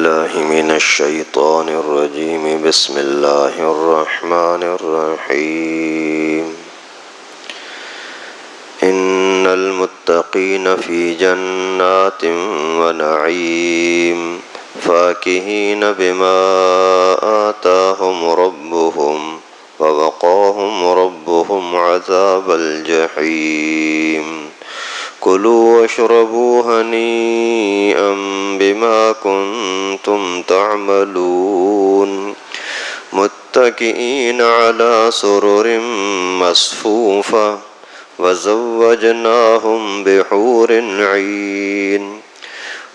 بالله من الشيطان الرجيم بسم الله الرحمن الرحيم إن المتقين في جنات ونعيم فاكهين بما آتاهم ربهم ووقاهم ربهم عذاب الجحيم كلوا واشربوا هنيئا بما كنتم تعملون متكئين على سرر مصفوفة وزوجناهم بحور عين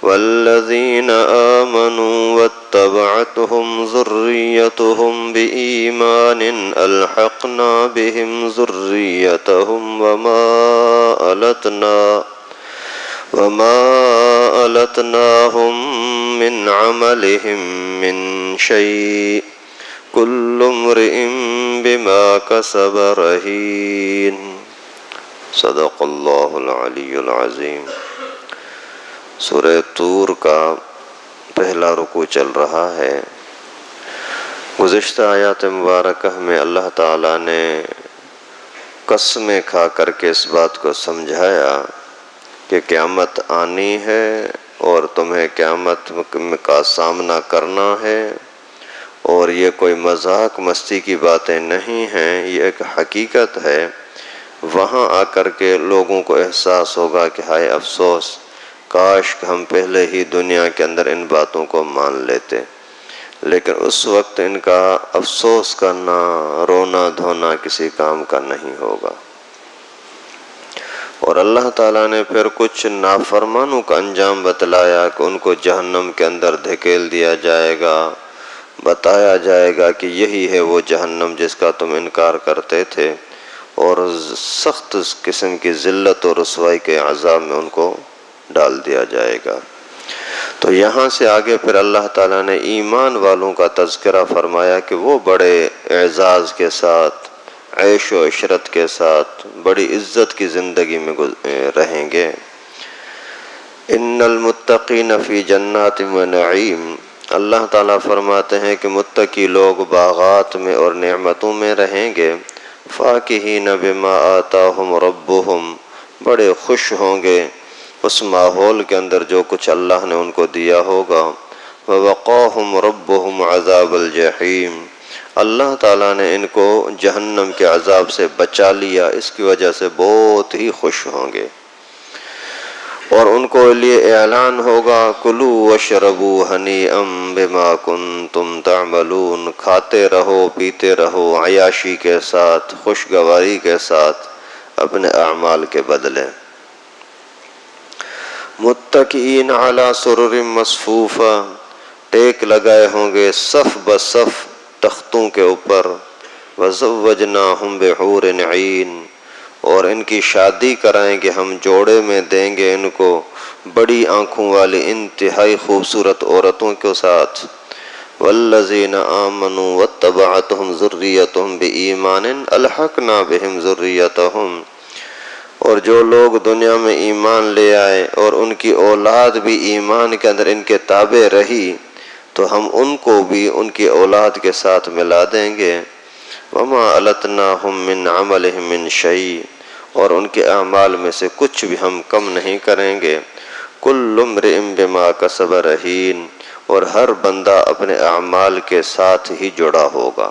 والذين آمنوا واتبعتهم ذريتهم بإيمان ألحقنا بهم ذريتهم وما ألتناهم من عملهم من شيء كل امرئ بما كسب رهين صدق اللہ العلی العظیم۔ سورہ طور کا پہلا رکوع چل رہا ہے۔ گزشتہ آیات مبارکہ میں اللہ تعالیٰ نے قسمیں کھا کر کے اس بات کو سمجھایا کہ قیامت آنی ہے اور تمہیں قیامت کا سامنا کرنا ہے، اور یہ کوئی مذاق مستی کی باتیں نہیں ہیں، یہ ایک حقیقت ہے۔ وہاں آ کر کے لوگوں کو احساس ہوگا کہ ہائے افسوس، کاش کہ ہم پہلے ہی دنیا کے اندر ان باتوں کو مان لیتے، لیکن اس وقت ان کا افسوس کرنا، رونا دھونا کسی کام کا نہیں ہوگا۔ اور اللہ تعالیٰ نے پھر کچھ نافرمانوں کا انجام بتلایا کہ ان کو جہنم کے اندر دھکیل دیا جائے گا، بتایا جائے گا کہ یہی ہے وہ جہنم جس کا تم انکار کرتے تھے، اور سخت قسم کی ذلت اور رسوائی کے عذاب میں ان کو ڈال دیا جائے گا۔ تو یہاں سے آگے پھر اللہ تعالیٰ نے ایمان والوں کا تذکرہ فرمایا کہ وہ بڑے اعزاز کے ساتھ، عیش و عشرت کے ساتھ، بڑی عزت کی زندگی میں رہیں گے۔ ان المتقین فی جنات و نعیم، اللہ تعالیٰ فرماتے ہیں کہ متقی لوگ باغات میں اور نعمتوں میں رہیں گے۔ فاکہین بما آتاہم ربہم، بڑے خوش ہوں گے اس ماحول کے اندر جو کچھ اللہ نے ان کو دیا ہوگا۔ ووقاہم ربہم عذاب الجحیم، اللہ تعالیٰ نے ان کو جہنم کے عذاب سے بچا لیا، اس کی وجہ سے بہت ہی خوش ہوں گے۔ اور ان کو لیے اعلان ہوگا کلوا واشربوا ہنیئا بما کنتم تعملون، کھاتے رہو پیتے رہو عیاشی کے ساتھ، خوشگواری کے ساتھ اپنے اعمال کے بدلے۔ متکئین علی سرر مصفوفہ، ٹیک لگائے ہوں گے صف بصف تختوں کے اوپر۔ وزوجناہم بحور عین، اور ان کی شادی کرائیں گے ہم، جوڑے میں دیں گے ان کو بڑی آنکھوں والی انتہائی خوبصورت عورتوں کے ساتھ۔ والذین آمنوا واتبعتهم ذریتهم بإیمان الحقنا بهم ذریتهم، اور جو لوگ دنیا میں ایمان لے آئے اور ان کی اولاد بھی ایمان کے اندر ان کے تابع رہی، تو ہم ان کو بھی ان کی اولاد کے ساتھ ملا دیں گے۔ وما ألتناهم من عملهم من شيء، اور ان کے اعمال میں سے کچھ بھی ہم کم نہیں کریں گے۔ کل امرئ بما کسب رہین، اور ہر بندہ اپنے اعمال کے ساتھ ہی جڑا ہوگا۔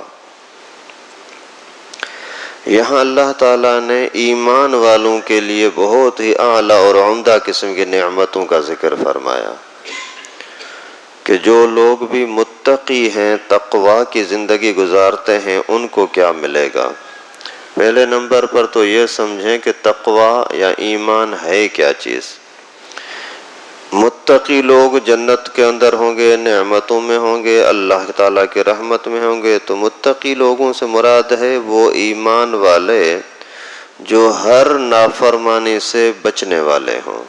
یہاں اللہ تعالیٰ نے ایمان والوں کے لیے بہت ہی اعلیٰ اور عمدہ قسم کی نعمتوں کا ذکر فرمایا کہ جو لوگ بھی متقی ہیں، تقوی کی زندگی گزارتے ہیں، ان کو کیا ملے گا۔ پہلے نمبر پر تو یہ سمجھیں کہ تقوی یا ایمان ہے کیا چیز۔ متقی لوگ جنت کے اندر ہوں گے، نعمتوں میں ہوں گے، اللہ تعالیٰ کی رحمت میں ہوں گے۔ تو متقی لوگوں سے مراد ہے وہ ایمان والے جو ہر نافرمانی سے بچنے والے ہوں۔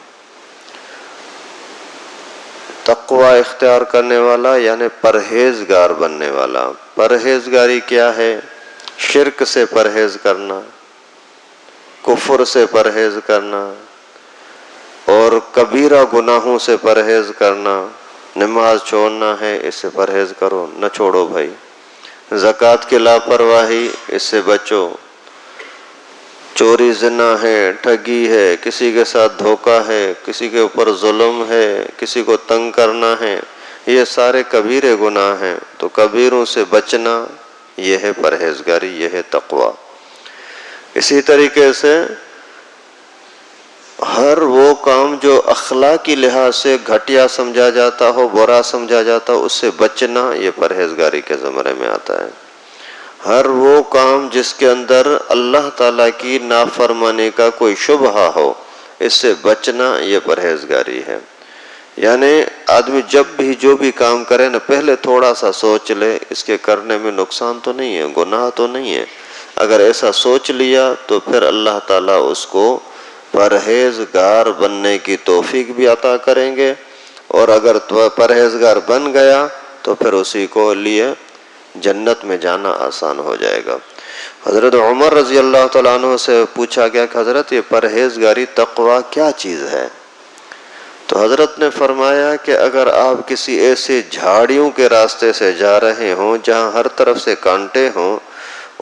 تقوی اختیار کرنے والا یعنی پرہیزگار بننے والا۔ پرہیزگاری کیا ہے؟ شرک سے پرہیز کرنا، کفر سے پرہیز کرنا، اور کبیرہ گناہوں سے پرہیز کرنا، نماز چھوڑنا ہے اس سے پرہیز کرو، نہ چھوڑو بھائی۔ زکوٰۃ کی لاپرواہی اس سے بچو۔ چوری زنا ہے، ٹھگی ہے، کسی کے ساتھ دھوکہ ہے، کسی کے اوپر ظلم ہے، کسی کو تنگ کرنا ہے، یہ سارے کبیرے گناہ ہیں۔ تو کبیروں سے بچنا یہ ہے پرہیزگاری، یہ ہے تقویٰ۔ اسی طریقے سے ہر وہ کام جو اخلاقی لحاظ سے گھٹیا سمجھا جاتا ہو، برا سمجھا جاتا ہو، اس سے بچنا یہ پرہیزگاری کے زمرے میں آتا ہے۔ ہر وہ کام جس کے اندر اللہ تعالیٰ کی نافرمانی کا کوئی شبہہ ہو، اس سے بچنا یہ پرہیزگاری ہے۔ یعنی آدمی جب بھی جو بھی کام کرے نا، پہلے تھوڑا سا سوچ لے اس کے کرنے میں نقصان تو نہیں ہے، گناہ تو نہیں ہے۔ اگر ایسا سوچ لیا تو پھر اللہ تعالیٰ اس کو پرہیزگار بننے کی توفیق بھی عطا کریں گے، اور اگر پرہیزگار بن گیا تو پھر اسی کو لیے جنت میں جانا آسان ہو جائے گا۔ حضرت عمر رضی اللہ تعالیٰ عنہ سے پوچھا گیا کہ حضرت یہ پرہیزگاری تقویٰ کیا چیز ہے؟ تو حضرت نے فرمایا کہ اگر آپ کسی ایسے جھاڑیوں کے راستے سے جا رہے ہوں جہاں ہر طرف سے کانٹے ہوں،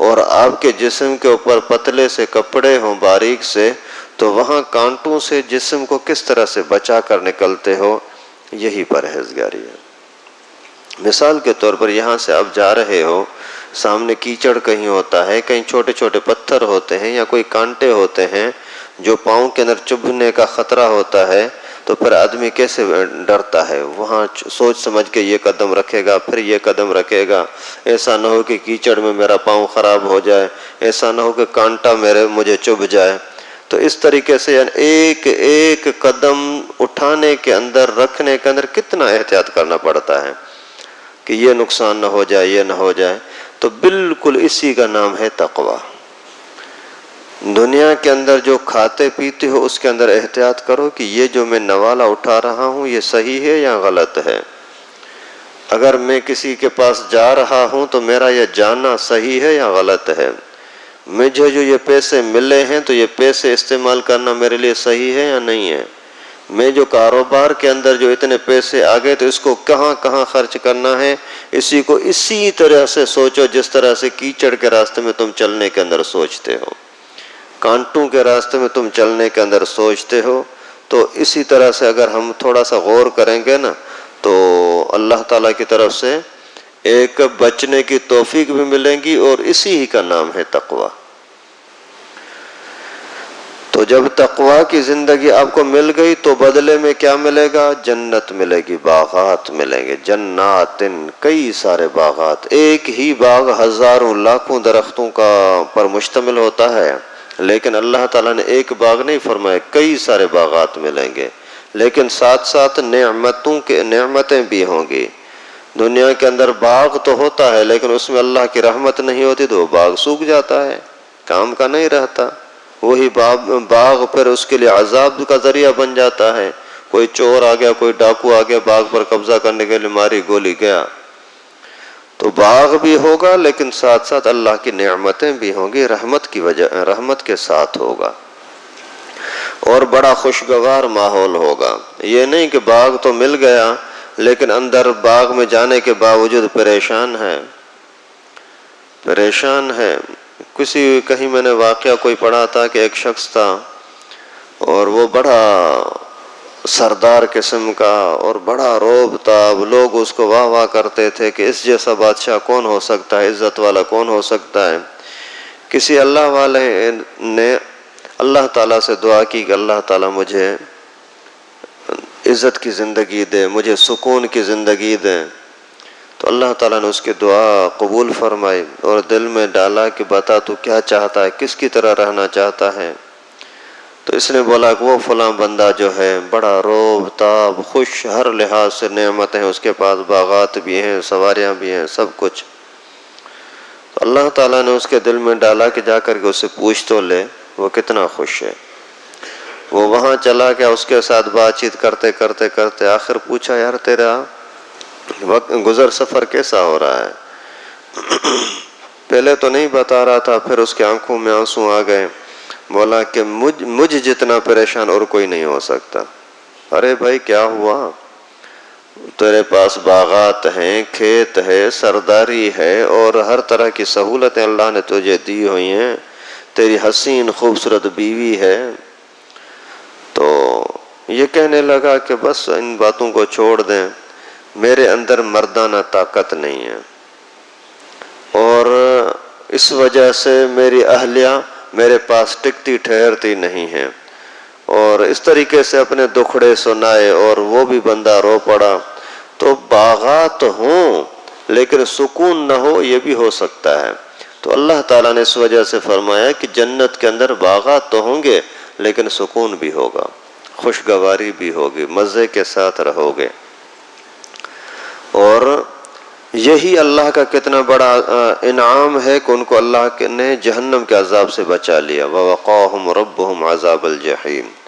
اور آپ کے جسم کے اوپر پتلے سے کپڑے ہوں باریک سے، تو وہاں کانٹوں سے جسم کو کس طرح سے بچا کر نکلتے ہو، یہی پرہیزگاری ہے۔ مثال کے طور پر یہاں سے آپ جا رہے ہو، سامنے کیچڑ کہیں ہوتا ہے، کہیں چھوٹے چھوٹے پتھر ہوتے ہیں یا کوئی کانٹے ہوتے ہیں جو پاؤں کے اندر چبھنے کا خطرہ ہوتا ہے، تو پھر آدمی کیسے ڈرتا ہے، وہاں سوچ سمجھ کے یہ قدم رکھے گا، پھر یہ قدم رکھے گا، ایسا نہ ہو کہ کیچڑ میں میرا پاؤں خراب ہو جائے، ایسا نہ ہو کہ کانٹا مجھے چبھ جائے۔ تو اس طریقے سے یعنی ایک ایک قدم اٹھانے کے اندر، رکھنے کے اندر کتنا احتیاط کرنا پڑتا ہے کہ یہ نقصان نہ ہو جائے، یہ نہ ہو جائے۔ تو بالکل اسی کا نام ہے تقویٰ۔ دنیا کے اندر جو کھاتے پیتے ہو اس کے اندر احتیاط کرو کہ یہ جو میں نوالا اٹھا رہا ہوں یہ صحیح ہے یا غلط ہے۔ اگر میں کسی کے پاس جا رہا ہوں تو میرا یہ جانا صحیح ہے یا غلط ہے۔ مجھے جو یہ پیسے ملے ہیں تو یہ پیسے استعمال کرنا میرے لیے صحیح ہے یا نہیں ہے۔ میں جو کاروبار کے اندر جو اتنے پیسے آ گئے تو اس کو کہاں کہاں خرچ کرنا ہے، اسی کو اسی طرح سے سوچو جس طرح سے کیچڑ کے راستے میں تم چلنے کے اندر سوچتے ہو، کانٹوں کے راستے میں تم چلنے کے اندر سوچتے ہو۔ تو اسی طرح سے اگر ہم تھوڑا سا غور کریں گے نا تو اللہ تعالیٰ کی طرف سے ایک بچنے کی توفیق بھی ملے گی، اور اسی ہی کا نام ہے تقویٰ۔ تو جب تقویٰ کی زندگی آپ کو مل گئی تو بدلے میں کیا ملے گا؟ جنت ملے گی، باغات ملیں گے، جنات، کئی سارے باغات۔ ایک ہی باغ ہزاروں لاکھوں درختوں کا پر مشتمل ہوتا ہے، لیکن اللہ تعالیٰ نے ایک باغ نہیں فرمایا، کئی سارے باغات ملیں گے، لیکن ساتھ ساتھ نعمتیں بھی ہوں گی۔ دنیا کے اندر باغ تو ہوتا ہے لیکن اس میں اللہ کی رحمت نہیں ہوتی تو وہ باغ سوکھ جاتا ہے، کام کا نہیں رہتا۔ وہی باغ پھر اس کے لیے عذاب کا ذریعہ بن جاتا ہے۔ کوئی چور آ گیا، کوئی ڈاکو آ گیا، باغ پر قبضہ کرنے کے لیے ماری گولی گیا۔ تو باغ بھی ہوگا لیکن ساتھ ساتھ اللہ کی نعمتیں بھی ہوں گی، رحمت کے ساتھ ہوگا، اور بڑا خوشگوار ماحول ہوگا۔ یہ نہیں کہ باغ تو مل گیا لیکن اندر باغ میں جانے کے باوجود پریشان ہے۔ کہیں میں نے واقعہ کوئی پڑھا تھا کہ ایک شخص تھا اور وہ بڑا سردار قسم کا اور بڑا روب تھا، لوگ اس کو واہ واہ کرتے تھے کہ اس جیسا بادشاہ کون ہو سکتا ہے، عزت والا کون ہو سکتا ہے۔ کسی اللہ والے نے اللہ تعالیٰ سے دعا کی کہ اللہ تعالیٰ مجھے عزت کی زندگی دے، مجھے سکون کی زندگی دے۔ تو اللہ تعالیٰ نے اس کی دعا قبول فرمائی اور دل میں ڈالا کہ بتا تو کیا چاہتا ہے، کس کی طرح رہنا چاہتا ہے۔ تو اس نے بولا کہ وہ فلاں بندہ جو ہے بڑا روب تاب، خوش، ہر لحاظ سے نعمتیں ہیں، اس کے پاس باغات بھی ہیں، سواریاں بھی ہیں، سب کچھ۔ تو اللہ تعالیٰ نے اس کے دل میں ڈالا کہ جا کر کے اس سے پوچھ تو لے وہ کتنا خوش ہے۔ وہ وہاں چلا گیا، اس کے ساتھ بات چیت کرتے کرتے کرتے آخر پوچھا یار تیرا گزر سفر کیسا ہو رہا ہے؟ پہلے تو نہیں بتا رہا تھا، پھر اس کی آنکھوں میں آنسو آ گئے۔ بولا کہ مجھ جتنا پریشان اور کوئی نہیں ہو سکتا۔ ارے بھائی کیا ہوا؟ تیرے پاس باغات ہیں، کھیت ہے، سرداری ہے، اور ہر طرح کی سہولتیں اللہ نے تجھے دی ہوئی ہیں، تیری حسین خوبصورت بیوی ہے. تو یہ کہنے لگا کہ بس ان باتوں کو چھوڑ دیں، میرے اندر مردانہ طاقت نہیں ہے، اور اس وجہ سے میری اہلیہ میرے پاس ٹکتی ٹھہرتی نہیں ہے. اور اس طریقے سے اپنے دکھڑے سنائے اور وہ بھی بندہ رو پڑا. تو باغات ہوں لیکن سکون نہ ہو، یہ بھی ہو سکتا ہے. تو اللہ تعالیٰ نے اس وجہ سے فرمایا کہ جنت کے اندر باغات تو ہوں گے لیکن سکون بھی ہوگا، خوشگواری بھی ہوگی، مزے کے ساتھ رہو گے. اور یہی اللہ کا کتنا بڑا انعام ہے کہ ان کو اللہ نے جہنم کے عذاب سے بچا لیا. وَوَقَاهُمْ رَبُّهُمْ عَذَابَ الْجَحِيمِ.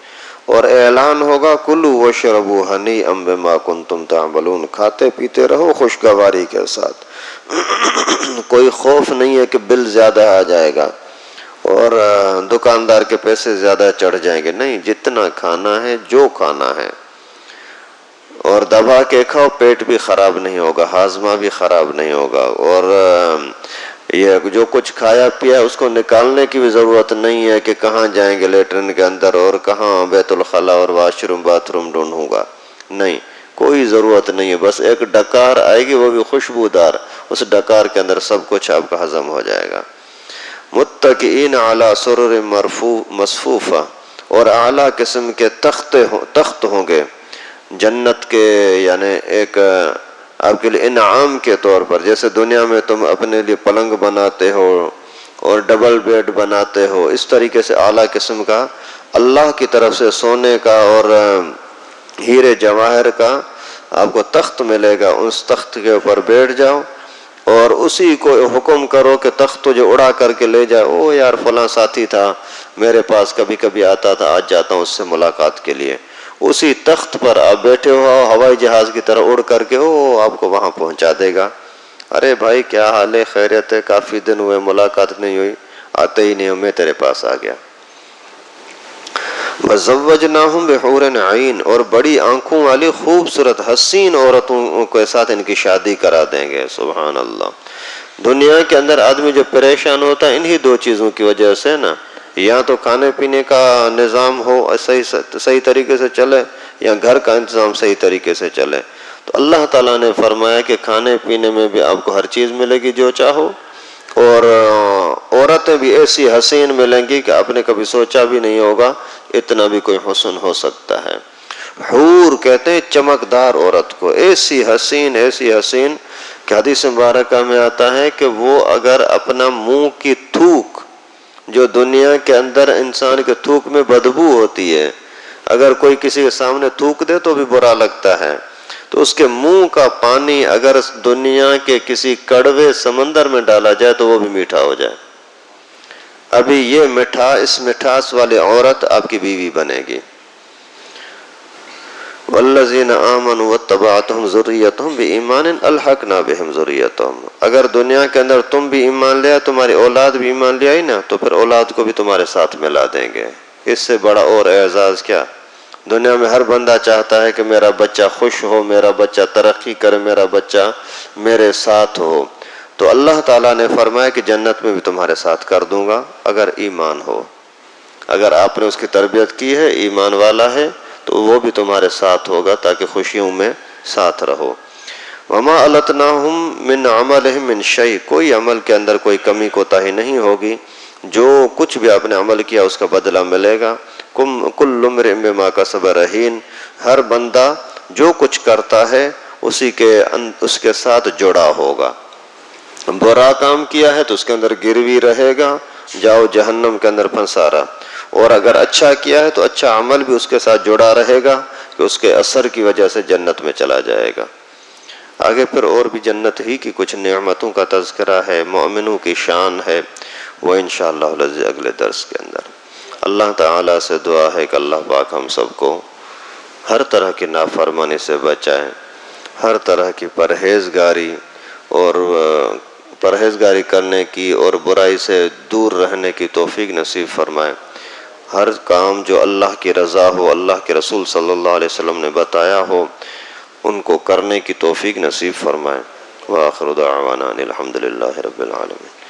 اور اعلان ہوگا کُلُوا وَاشْرَبُوا هَنِيئًا بِمَا كُنتُمْ تَعْمَلُونَ، کھاتے پیتے رہو خوشگواری کے ساتھ. کوئی خوف نہیں ہے کہ بل زیادہ آ جائے گا اور دکاندار کے پیسے زیادہ چڑھ جائیں گے. نہیں، جتنا کھانا ہے، جو کھانا ہے، اور دبا کے کھاؤ، پیٹ بھی خراب نہیں ہوگا، ہاضمہ بھی خراب نہیں ہوگا. اور یہ جو کچھ کھایا پیا اس کو نکالنے کی بھی ضرورت نہیں ہے کہ کہاں جائیں گے لیٹرن کے اندر اور کہاں بیت الخلا اور واش روم باتھ روم ڈھونڈوں گا. نہیں، کوئی ضرورت نہیں ہے. بس ایک ڈکار آئے گی، وہ بھی خوشبودار، اس ڈکار کے اندر سب کچھ آپ کا ہضم ہو جائے گا. متکئین علی سرر مصفوفہ، اور اعلیٰ قسم کے تخت ہوں گے جنت کے، یعنی ایک آپ کے لیے انعام کے طور پر. جیسے دنیا میں تم اپنے لیے پلنگ بناتے ہو اور ڈبل بیڈ بناتے ہو، اس طریقے سے اعلیٰ قسم کا اللہ کی طرف سے سونے کا اور ہیرے جواہر کا آپ کو تخت ملے گا. اس تخت کے اوپر بیٹھ جاؤ اور اسی کو حکم کرو کہ تخت تجھے اڑا کر کے لے جائے. او یار فلاں ساتھی تھا میرے پاس، کبھی کبھی آتا تھا، آج جاتا ہوں اس سے ملاقات کے لیے. اسی تخت پر آپ بیٹھے ہو ہوائی جہاز کی طرح اڑ کر کے آپ کو وہاں پہنچا دے گا. ارے بھائی کیا حال ہے، خیریت ہے، کافی دن ہوئے ملاقات نہیں ہوئی، آتے ہی نہیں ہو، میں تیرے پاس آ گیا. وَزَوَّجْنَاهُمْ بِحُورٍ عَيْنٍ، اور بڑی آنکھوں والی خوبصورت حسین عورتوں کے ساتھ ان کی شادی کرا دیں گے. سبحان اللہ. دنیا کے اندر آدمی جو پریشان ہوتا ہے انہی دو چیزوں کی وجہ سے نا، یا تو کھانے پینے کا نظام ہو صحیح طریقے سے چلے، یا گھر کا انتظام صحیح طریقے سے چلے. تو اللہ تعالیٰ نے فرمایا کہ کھانے پینے میں بھی آپ کو ہر چیز ملے گی جو چاہو، اور عورتیں بھی ایسی حسین ملیں گی کہ آپ نے کبھی سوچا بھی نہیں ہوگا اتنا بھی کوئی حسن ہو سکتا ہے. حور کہتے ہیں چمکدار عورت کو، ایسی حسین کہ حدیث مبارکہ میں آتا ہے کہ وہ اگر اپنا منہ کی تھوک، جو دنیا کے اندر انسان کے تھوک میں بدبو ہوتی ہے، اگر کوئی کسی کے سامنے تھوک دے تو بھی برا لگتا ہے، تو اس کے منہ کا پانی اگر دنیا کے کسی کڑوے سمندر میں ڈالا جائے تو وہ بھی میٹھا ہو جائے. ابھی یہ اس مٹھاس والی عورت آپ کی بیوی بنے گی. والذین آمنوا واتبعتهم ذریتهم بإیمان الحقنا بهم ذریتهم. اگر دنیا کے اندر تم بھی ایمان لیا، تمہاری اولاد بھی ایمان لے آئی نا، تو پھر اولاد کو بھی تمہارے ساتھ ملا دیں گے. اس سے بڑا اور اعزاز کیا؟ دنیا میں ہر بندہ چاہتا ہے کہ میرا بچہ خوش ہو، میرا بچہ ترقی کرے، میرا بچہ میرے ساتھ ہو. تو اللہ تعالیٰ نے فرمایا کہ جنت میں بھی تمہارے ساتھ کر دوں گا اگر ایمان ہو. اگر آپ نے اس کی تربیت کی ہے، ایمان والا ہے، تو وہ بھی تمہارے ساتھ ہوگا تاکہ خوشیوں میں ساتھ رہو. وما التناہم من عملہم من شیء، کوئی عمل کے اندر کوئی کمی کوتاہی نہیں ہوگی. جو کچھ بھی آپ نے عمل کیا اس کا بدلہ ملے گا. کل امرئ بما کسب رہین، ہر بندہ جو کچھ کرتا ہے اس کے ساتھ جڑا ہوگا. برا کام کیا ہے تو اس کے اندر گروی رہے گا، جاؤ جہنم کے اندر پھنسا رہا. اور اگر اچھا کیا ہے تو اچھا عمل بھی اس کے ساتھ جڑا رہے گا کہ اس کے اثر کی وجہ سے جنت میں چلا جائے گا. آگے پھر اور بھی جنت ہی کی کچھ نعمتوں کا تذکرہ ہے، مومنوں کی شان ہے، وہ انشاءاللہ اگلے درس کے اندر. اللہ تعالیٰ سے دعا ہے کہ اللہ پاک ہم سب کو ہر طرح کی نافرمانی سے بچائے، ہر طرح کی پرہیزگاری کرنے کی اور برائی سے دور رہنے کی توفیق نصیب فرمائے. ہر کام جو اللہ کی رضا ہو، اللہ کے رسول صلی اللہ علیہ وسلم نے بتایا ہو، ان کو کرنے کی توفیق نصیب فرمائے۔ وآخر دعوانا الحمدللہ رب العالمین۔